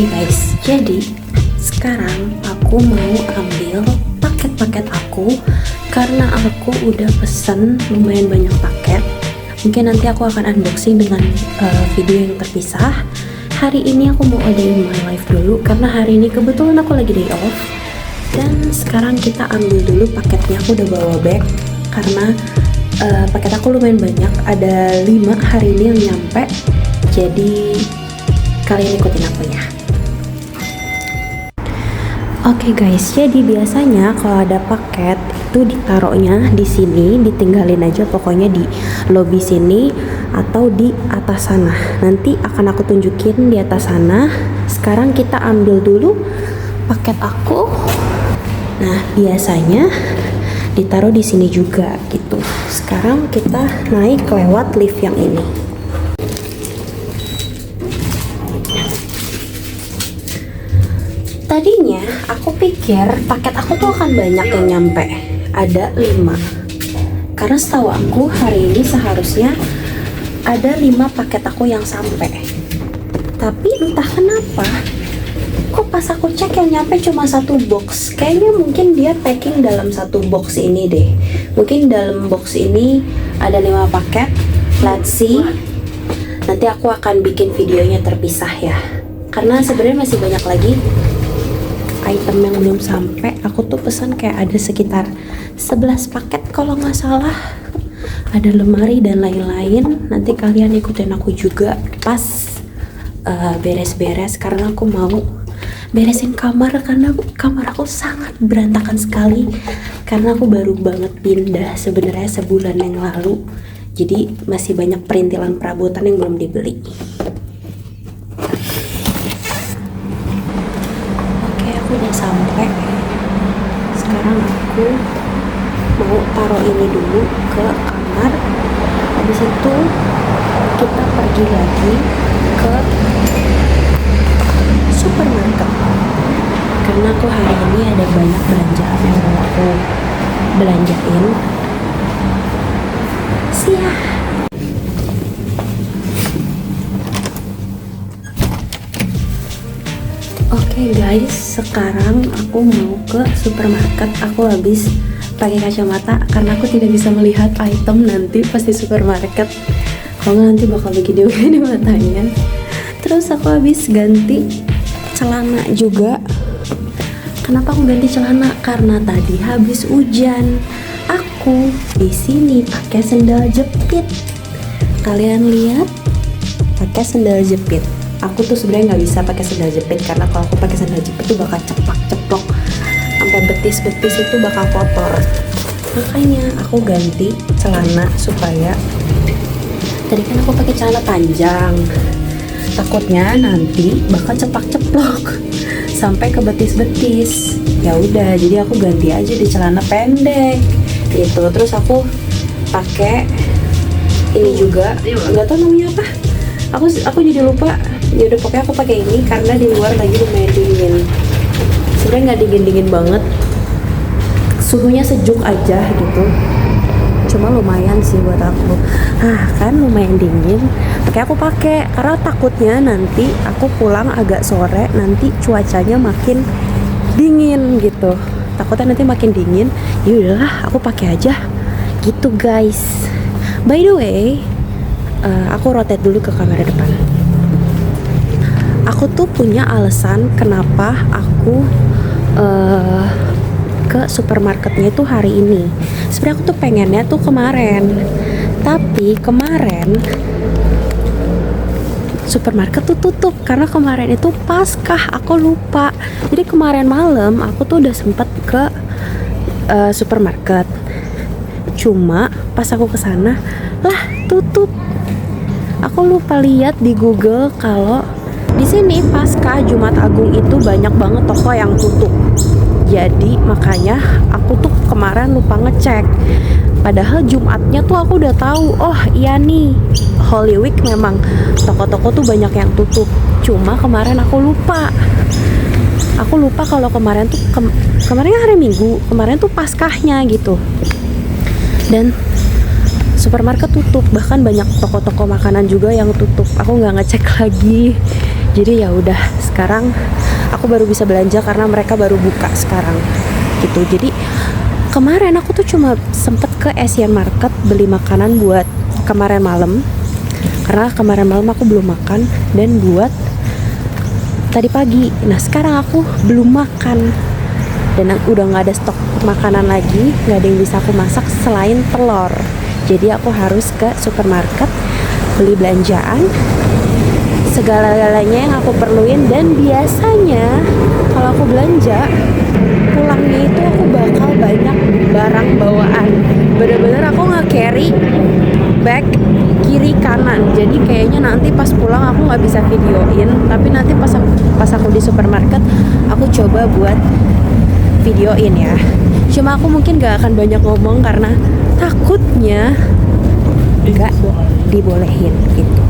Oke guys, jadi sekarang aku mau ambil paket-paket aku karena aku udah pesen lumayan banyak paket. Mungkin nanti aku akan unboxing dengan video yang terpisah. Hari ini aku mau adain my life dulu karena hari ini kebetulan aku lagi day off. Dan sekarang kita ambil dulu paketnya. Aku udah bawa bag karena paket aku lumayan banyak, ada 5 hari ini yang nyampe. Jadi kalian ikutin aku ya. Oke guys, jadi biasanya kalau ada paket itu ditaruhnya di sini, ditinggalin aja pokoknya di lobi sini atau di atas sana. Nanti akan aku tunjukin di atas sana. Sekarang kita ambil dulu paket aku. Nah, biasanya ditaruh di sini juga gitu. Sekarang kita naik lewat lift yang ini. Tadinya aku pikir paket aku tuh akan banyak yang nyampe, ada 5. Karena setahu aku hari ini seharusnya ada 5 paket aku yang sampai. Tapi entah kenapa, kok pas aku cek yang nyampe cuma 1 box. Kayaknya mungkin dia packing dalam 1 box ini deh. Mungkin dalam box ini ada 5 paket. Let's see. Nanti aku akan bikin videonya terpisah ya. Karena sebenarnya masih banyak lagi item yang belum sampai. Aku tuh pesan kayak ada sekitar 11 paket kalau nggak salah. Ada lemari dan lain-lain. Nanti kalian ikutin aku juga pas beres-beres karena aku mau beresin kamar karena kamar aku sangat berantakan sekali karena aku baru banget pindah sebenarnya sebulan yang lalu. Jadi masih banyak perintilan perabotan yang belum dibeli. Udah sampai. Sekarang aku mau taruh ini dulu ke kamar. Habis itu kita pergi lagi ke supermarket karena aku hari ini ada banyak belanjaan yang mau aku belanjain. Siap. Oke guys, sekarang aku mau ke supermarket. Aku habis pakai kacamata karena aku tidak bisa melihat item nanti pas di supermarket. Kalau nggak nanti bakal begini di matanya. Terus aku habis ganti celana juga. Kenapa aku ganti celana? Karena tadi habis hujan. Aku di sini pakai sendal jepit. Kalian lihat? Pakai sendal jepit. Aku tuh sebenarnya nggak bisa pakai sendal jepit karena kalau aku pakai sendal jepit tuh bakal ceplok sampai betis-betis itu bakal kotor. Makanya aku ganti celana supaya tadi kan aku pakai celana panjang, takutnya nanti bakal ceplok sampai ke betis-betis. Ya udah, jadi aku ganti aja di celana pendek gitu. Terus aku pakai ini juga, nggak tahu namanya apa. Aku jadi lupa. Ya udah pokoknya aku pakai ini karena di luar lagi lumayan dingin. Sebenarnya nggak dingin banget, suhunya sejuk aja gitu. Cuma lumayan sih buat aku. Kan lumayan dingin. Makanya aku pakai karena takutnya nanti aku pulang agak sore, nanti cuacanya makin dingin gitu. Takutnya nanti makin dingin. Ya udahlah, aku pakai aja. Gitu guys. By the way, aku rotate dulu ke kamera depan. Aku tuh punya alasan kenapa aku ke supermarketnya itu hari ini. Sebenarnya aku tuh pengennya tuh kemarin, tapi kemarin supermarket tuh tutup karena kemarin itu Paskah. Aku lupa. Jadi kemarin malam aku tuh udah sempet ke supermarket. Cuma pas aku kesana lah tutup. Aku lupa lihat di Google kalau di sini pasca Jumat Agung itu banyak banget toko yang tutup. Jadi makanya aku tuh kemarin lupa ngecek. Padahal Jumatnya tuh aku udah tahu. Oh iya nih, Holy Week memang toko-toko tuh banyak yang tutup. Cuma kemarin aku lupa. Aku lupa kalau kemarin tuh kemarin hari Minggu, kemarin tuh Paskahnya gitu. Dan supermarket tutup, bahkan banyak toko-toko makanan juga yang tutup. Aku nggak ngecek lagi Jadi ya udah, sekarang aku baru bisa belanja karena mereka baru buka sekarang gitu. Jadi kemarin aku tuh cuma sempet ke Asian Market beli makanan buat kemarin malam, karena kemarin malam aku belum makan, dan buat tadi pagi. Nah sekarang aku belum makan dan udah nggak ada stok makanan lagi, nggak ada yang bisa aku masak selain telur. Jadi aku harus ke supermarket beli belanjaan, segala-galanya yang aku perluin. Dan biasanya kalau aku belanja pulangnya itu aku bakal banyak barang bawaan, bener-bener aku nge-carry bag kiri kanan. Jadi kayaknya nanti pas pulang aku nggak bisa videoin, tapi nanti pas aku di supermarket aku coba buat videoin ya. Cuma aku mungkin gak akan banyak ngomong karena takutnya nggak dibolehin gitu.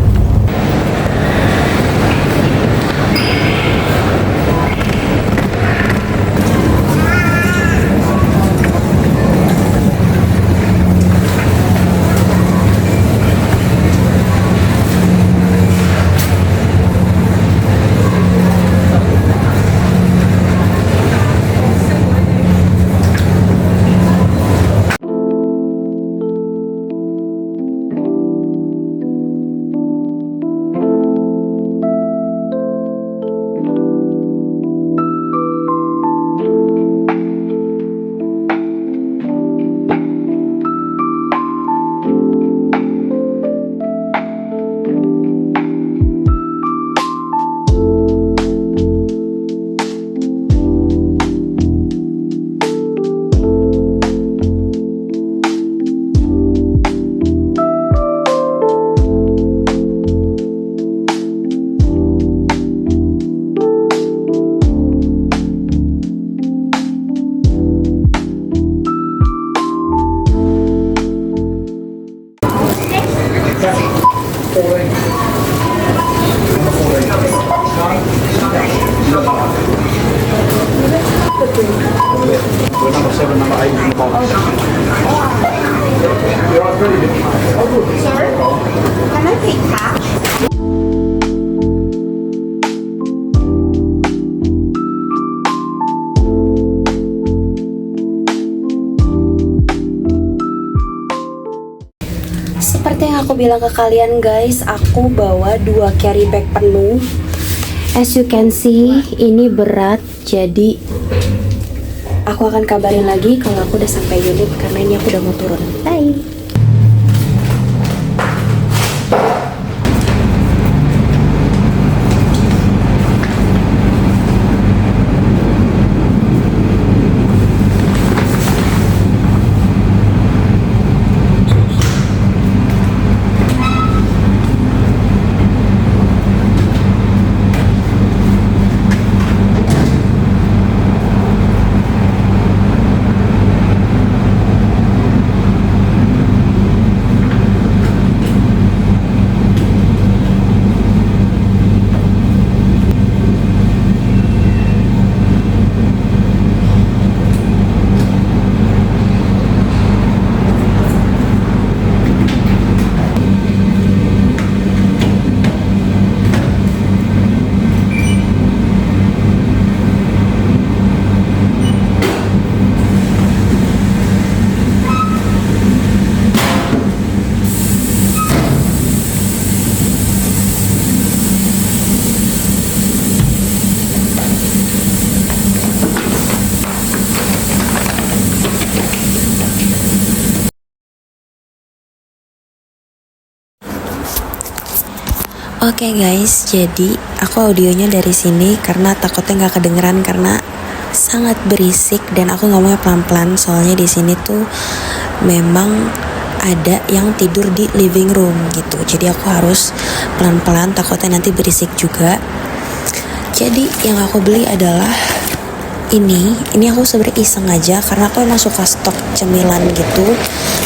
Seperti yang aku bilang ke kalian guys, aku bawa 2 carry bag penuh. As you can see, ini berat, jadi aku akan kabarin lagi kalau aku udah sampai unit, karena ini aku udah mau turun. Bye. Oke guys, jadi aku audionya dari sini karena takutnya nggak kedengeran karena sangat berisik, dan aku ngomongnya pelan-pelan soalnya di sini tuh memang ada yang tidur di living room gitu. Jadi aku harus pelan-pelan, takutnya nanti berisik juga. Jadi yang aku beli adalah ini aku sebenarnya iseng aja karena aku emang suka stok cemilan gitu.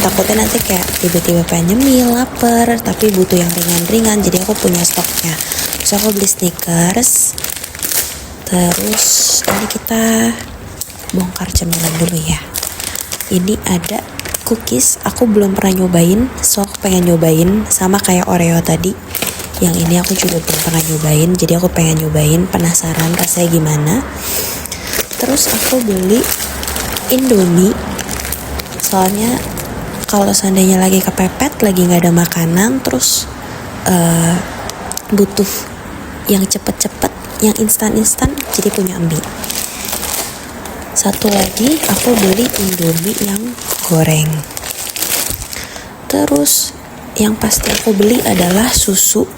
Takutnya nanti kayak tiba-tiba pengen nyemil, lapar, tapi butuh yang ringan-ringan, jadi aku punya stoknya. Terus aku beli Snickers. Terus ini kita bongkar cemilan dulu ya. Ini ada cookies, aku belum pernah nyobain, so aku pengen nyobain sama kayak Oreo tadi. Yang ini aku juga belum pernah nyobain, jadi aku pengen nyobain, penasaran rasanya gimana. Terus aku beli Indomie, soalnya kalau seandainya lagi kepepet, lagi nggak ada makanan, terus butuh yang cepet-cepet, yang instan-instan, jadi punya mie. Satu lagi aku beli Indomie yang goreng. Terus yang pasti aku beli adalah susu,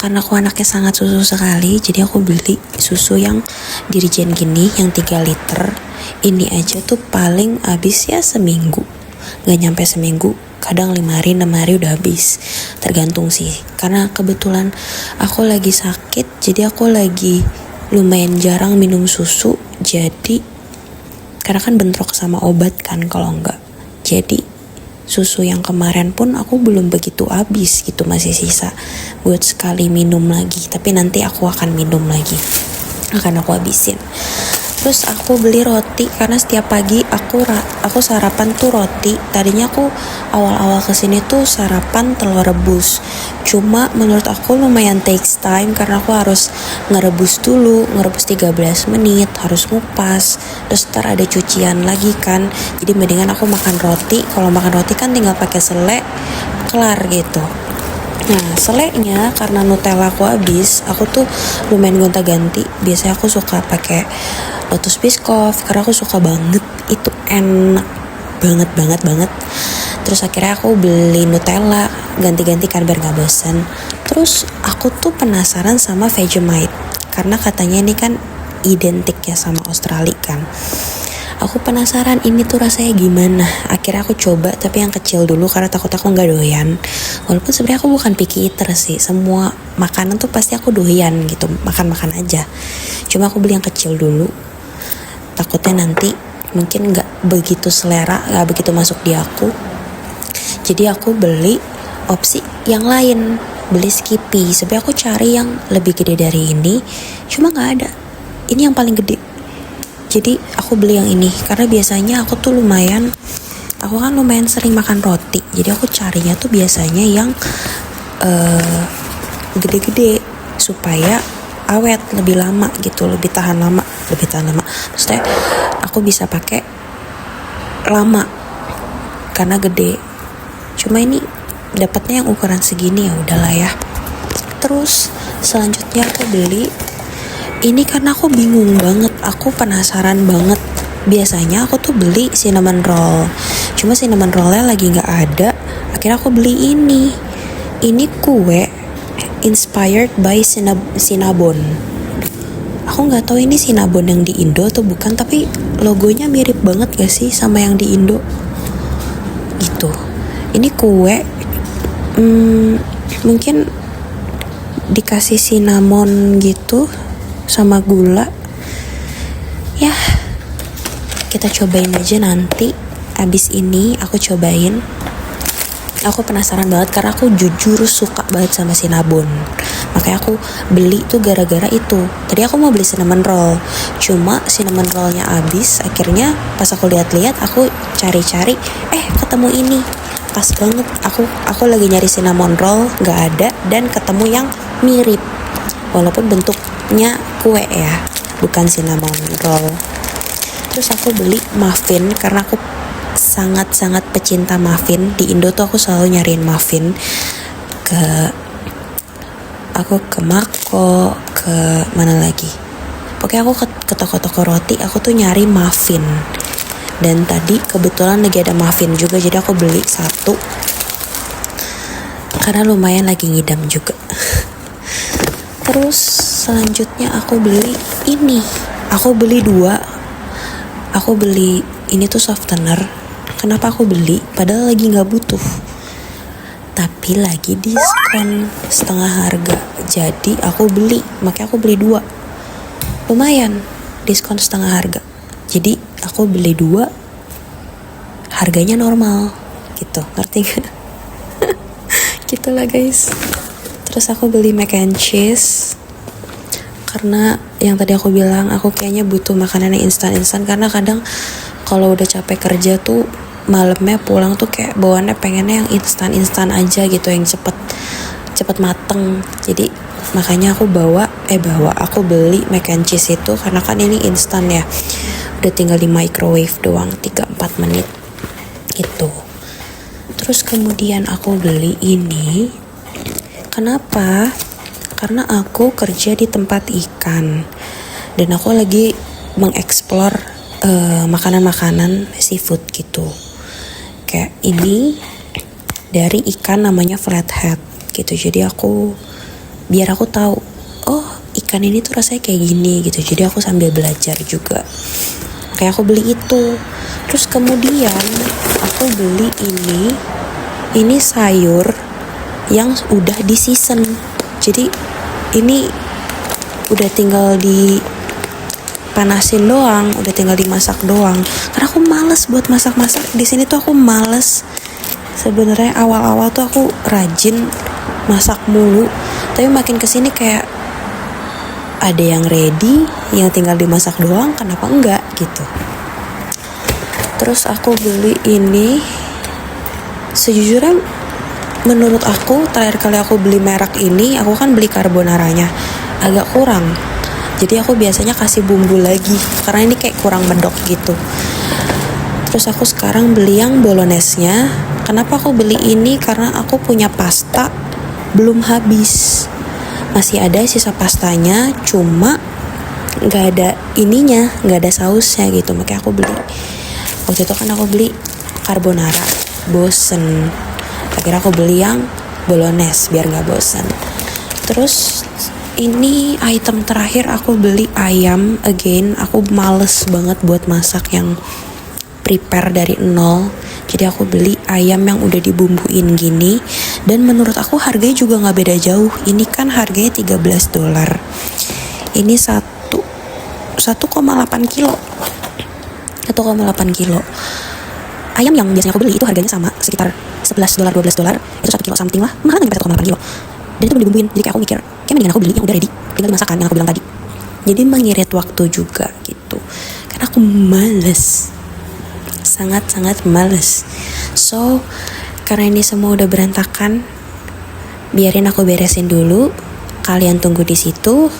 karena aku anaknya sangat susu sekali, jadi aku beli susu yang dirijen gini, yang 3 liter. Ini aja tuh paling habis ya seminggu, gak nyampe seminggu, kadang 5 hari 6 hari udah habis, tergantung sih. Karena kebetulan aku lagi sakit, jadi aku lagi lumayan jarang minum susu, jadi karena kan bentrok sama obat kan kalau enggak, jadi susu yang kemarin pun aku belum begitu habis gitu, masih sisa buat sekali minum lagi, tapi nanti aku akan minum lagi, akan aku habisin. Terus aku beli roti, karena setiap pagi aku sarapan tuh roti. Tadinya aku awal-awal kesini tuh sarapan telur rebus, cuma menurut aku lumayan takes time, karena aku harus ngerebus dulu, ngerebus 13 menit, harus ngupas, terus ntar ada cucian lagi kan. Jadi mendingan aku makan roti. Kalau makan roti kan tinggal pakai selai, kelar gitu. Nah, selainya karena Nutella aku habis, aku tuh lumayan gonta-ganti. Biasanya aku suka pakai Lotus Biscoff, karena aku suka banget, itu enak banget. Terus akhirnya aku beli Nutella, ganti-ganti kan biar gak bosan. Terus aku tuh penasaran sama Vegemite, karena katanya ini kan identik ya sama Australia kan. Aku penasaran ini tuh rasanya gimana. Akhirnya aku coba, tapi yang kecil dulu karena takut aku nggak doyan. Walaupun sebenarnya aku bukan picky eater sih, semua makanan tuh pasti aku doyan gitu, makan aja. Cuma aku beli yang kecil dulu, takutnya nanti mungkin nggak begitu selera, nggak begitu masuk di aku. Jadi aku beli opsi yang lain, beli Skippy. Sebenarnya aku cari yang lebih gede dari ini, cuma nggak ada. Ini yang paling gede. Jadi aku beli yang ini karena biasanya aku kan lumayan sering makan roti. Jadi aku carinya tuh biasanya yang gede-gede supaya awet, lebih lama gitu, lebih tahan lama. Maksudnya aku bisa pakai lama karena gede. Cuma ini dapatnya yang ukuran segini, ya udahlah ya. Terus selanjutnya aku beli ini karena aku bingung banget, aku penasaran banget. Biasanya aku tuh beli cinnamon roll, cuma cinnamon rollnya lagi nggak ada. Akhirnya aku beli ini. Ini kue inspired by Cinnabon. Aku nggak tahu ini Cinnabon yang di Indo atau bukan, tapi logonya mirip banget gak sih sama yang di Indo gitu. Ini kue mungkin dikasih cinnamon gitu sama gula ya. Kita cobain aja nanti. Abis ini aku cobain. Aku penasaran banget karena aku jujur suka banget sama cinnamon, makanya aku beli tuh gara-gara itu. Tadi aku mau beli cinnamon roll, cuma cinnamon rollnya habis. Akhirnya pas aku lihat-lihat, aku cari-cari, ketemu ini. Pas banget, aku lagi nyari cinnamon roll, nggak ada, dan ketemu yang mirip walaupun bentuknya kue ya, bukan cinnamon roll. Terus aku beli muffin karena aku sangat-sangat pecinta muffin. Di Indo tuh aku selalu nyariin muffin, aku ke Mako, ke mana lagi, pokoknya aku ke toko-toko roti, aku tuh nyari muffin. Dan tadi kebetulan lagi ada muffin juga, jadi aku beli satu karena lumayan lagi ngidam juga. Terus selanjutnya aku beli ini. Aku beli 2. Aku beli ini tuh softener. Kenapa aku beli? Padahal lagi gak butuh, tapi lagi diskon setengah harga. Jadi aku beli, makanya aku beli 2. Lumayan, diskon setengah harga. Jadi aku beli 2, harganya normal gitu, ngerti gak? Gitulah guys. Terus aku beli mac and cheese karena yang tadi aku bilang, aku kayaknya butuh makanan yang instan-instan. Karena kadang kalau udah capek kerja tuh malamnya pulang tuh kayak bawaannya pengennya yang instan-instan aja gitu, yang cepet cepet mateng. Jadi makanya aku aku beli mac and cheese itu karena kan ini instan ya, udah tinggal di microwave doang 3-4 menit gitu. Terus kemudian aku beli ini kenapa? Karena aku kerja di tempat ikan dan aku lagi mengeksplor makanan-makanan seafood gitu. Kayak ini dari ikan namanya flathead gitu. Jadi biar aku tahu, oh ikan ini tuh rasanya kayak gini gitu. Jadi aku sambil belajar juga. Kayak aku beli itu. Terus kemudian aku beli ini sayur yang udah di season. Jadi ini udah tinggal dipanasin doang, udah tinggal dimasak doang. Karena aku males buat masak-masak. Di sini tuh aku males. Sebenarnya awal-awal tuh aku rajin masak mulu, tapi makin kesini kayak ada yang ready, yang tinggal dimasak doang, kenapa enggak gitu. Terus aku beli ini, sejujurnya menurut aku terakhir kali aku beli merek ini, aku kan beli carbonaranya agak kurang. Jadi aku biasanya kasih bumbu lagi karena ini kayak kurang medok gitu. Terus aku sekarang beli yang bolognese-nya. Kenapa aku beli ini? Karena aku punya pasta belum habis. Masih ada sisa pastanya, cuma nggak ada ininya, nggak ada sausnya gitu. Makanya aku beli. Waktu itu kan aku beli carbonara, bosen. Akhirnya aku beli yang bolognese biar nggak bosen. Terus ini item terakhir aku beli ayam again. Aku males banget buat masak yang prepare dari nol. Jadi aku beli ayam yang udah dibumbuin gini, dan menurut aku harganya juga gak beda jauh. Ini kan harganya $13. Ini 1,8 kilo 1,8 kilo ayam yang biasanya aku beli itu harganya sama sekitar $11 $12. Itu 1 kilo something lah, mahal nyampe 1,8 kilo. Dan itu belum dibumbuin. Jadi kayak aku mikir, kayak mendingan aku beli yang udah ready, tinggal dimasakkan yang aku bilang tadi. Jadi mengirit waktu juga gitu. Karena aku males, sangat-sangat males. So karena ini semua udah berantakan, biarin aku beresin dulu. Kalian tunggu di situ.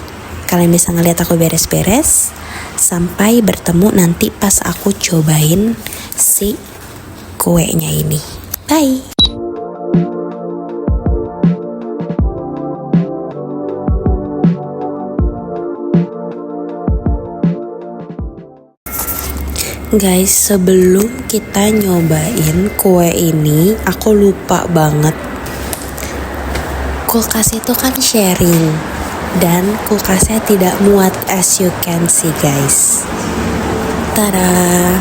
Kalian bisa ngeliat aku beres-beres sampai bertemu nanti pas aku cobain si kuenya ini. Bye. Guys, sebelum kita nyobain kue ini, aku lupa banget. Kulkas itu kan sharing, dan kulkasnya tidak muat as you can see guys. Tada!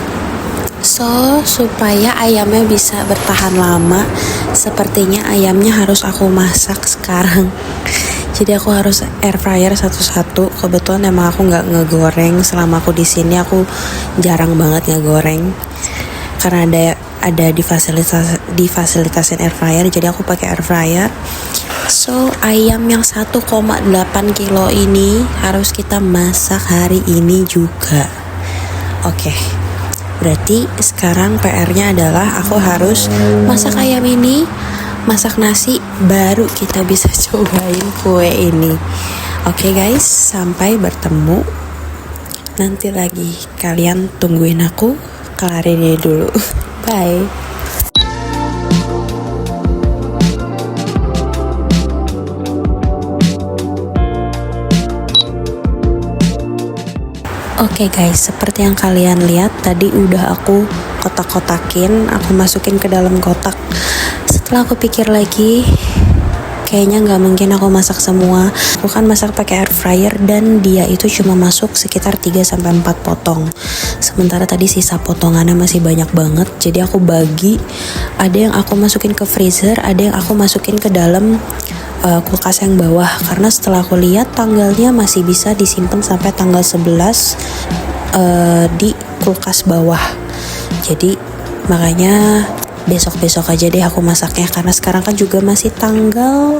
So, supaya ayamnya bisa bertahan lama, sepertinya ayamnya harus aku masak sekarang. Jadi aku harus air fryer satu-satu. Kebetulan emang aku nggak ngegoreng selama aku di sini. Aku jarang banget ngegoreng karena ada difasilitasin air fryer. Jadi aku pakai air fryer. So ayam yang 1,8 kilo ini harus kita masak hari ini juga. Oke. Berarti sekarang PR-nya adalah aku harus masak ayam ini, masak nasi, baru kita bisa cobain kue ini. Oke guys, sampai bertemu nanti lagi. Kalian tungguin aku kelarin ini dulu. Bye. Oke guys, seperti yang kalian lihat tadi udah aku kotak-kotakin, aku masukin ke dalam kotak. Setelah aku pikir lagi, kayaknya nggak mungkin aku masak semua. Aku kan masak pakai air fryer dan dia itu cuma masuk sekitar 3-4 potong. Sementara tadi sisa potongannya masih banyak banget. Jadi aku bagi, ada yang aku masukin ke freezer, ada yang aku masukin ke dalam kulkas yang bawah. Karena setelah aku lihat tanggalnya masih bisa disimpan sampai tanggal 11 di kulkas bawah. Jadi makanya besok-besok aja deh aku masaknya, karena sekarang kan juga masih tanggal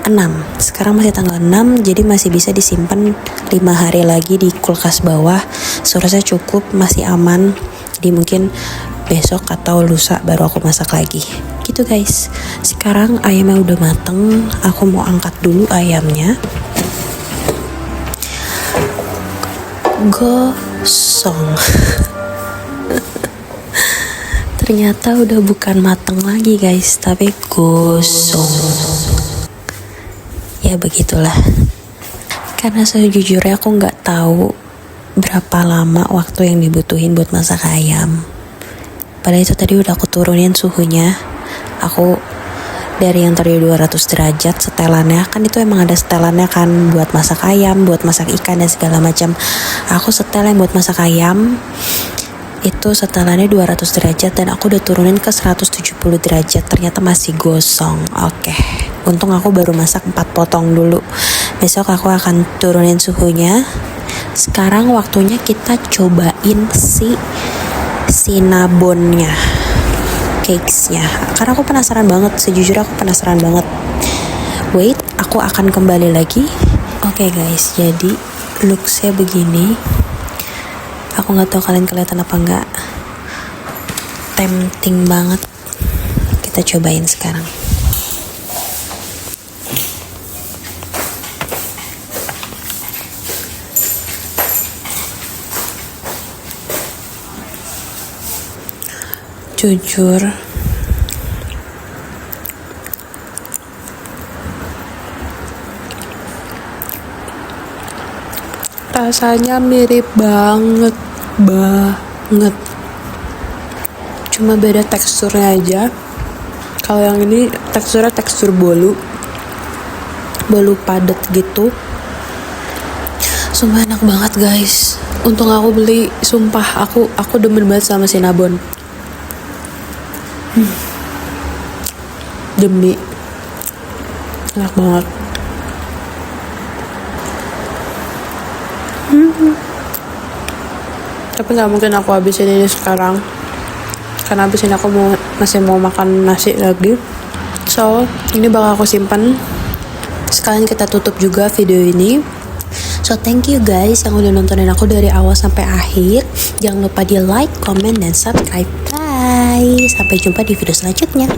6. Sekarang masih tanggal 6, jadi masih bisa disimpan 5 hari lagi di kulkas bawah. Seharusnya cukup, masih aman. Jadi mungkin besok atau lusa baru aku masak lagi. Gitu guys. Sekarang ayamnya udah mateng, aku mau angkat dulu ayamnya. Gosong. Ternyata udah bukan mateng lagi guys, tapi gosong. Ya begitulah. Karena sejujurnya aku nggak tahu berapa lama waktu yang dibutuhin buat masak ayam. Padahal itu tadi udah aku turunin suhunya. Aku dari yang tadi 200 derajat setelannya, kan itu emang ada setelannya kan buat masak ayam, buat masak ikan dan segala macam. Aku setel yang buat masak ayam itu setelannya 200 derajat dan aku udah turunin ke 170 derajat. Ternyata masih gosong. Oke. Untung aku baru masak 4 potong dulu. Besok aku akan turunin suhunya. Sekarang waktunya kita cobain si cinnabonnya, cakesnya, karena aku penasaran banget. Sejujurnya aku penasaran banget. Wait, aku akan kembali lagi. Oke guys, jadi looksnya begini. Aku nggak tahu kalian kelihatan apa enggak. Tempting banget. Kita cobain sekarang. Jujur, rasanya mirip banget. Cuma beda teksturnya aja. Kalau yang ini teksturnya tekstur bolu padat gitu. Sumpah enak banget guys. Untung aku beli. Sumpah aku demen banget sama cinnabon. Demi enak banget. Tapi nggak mungkin aku habisin ini sekarang, karena habis ini aku masih mau makan nasi lagi. So ini bakal aku simpan. Sekalian kita tutup juga video ini. So thank you guys yang udah nontonin aku dari awal sampai akhir. Jangan lupa di like, comment, dan subscribe. Bye. Sampai jumpa di video selanjutnya.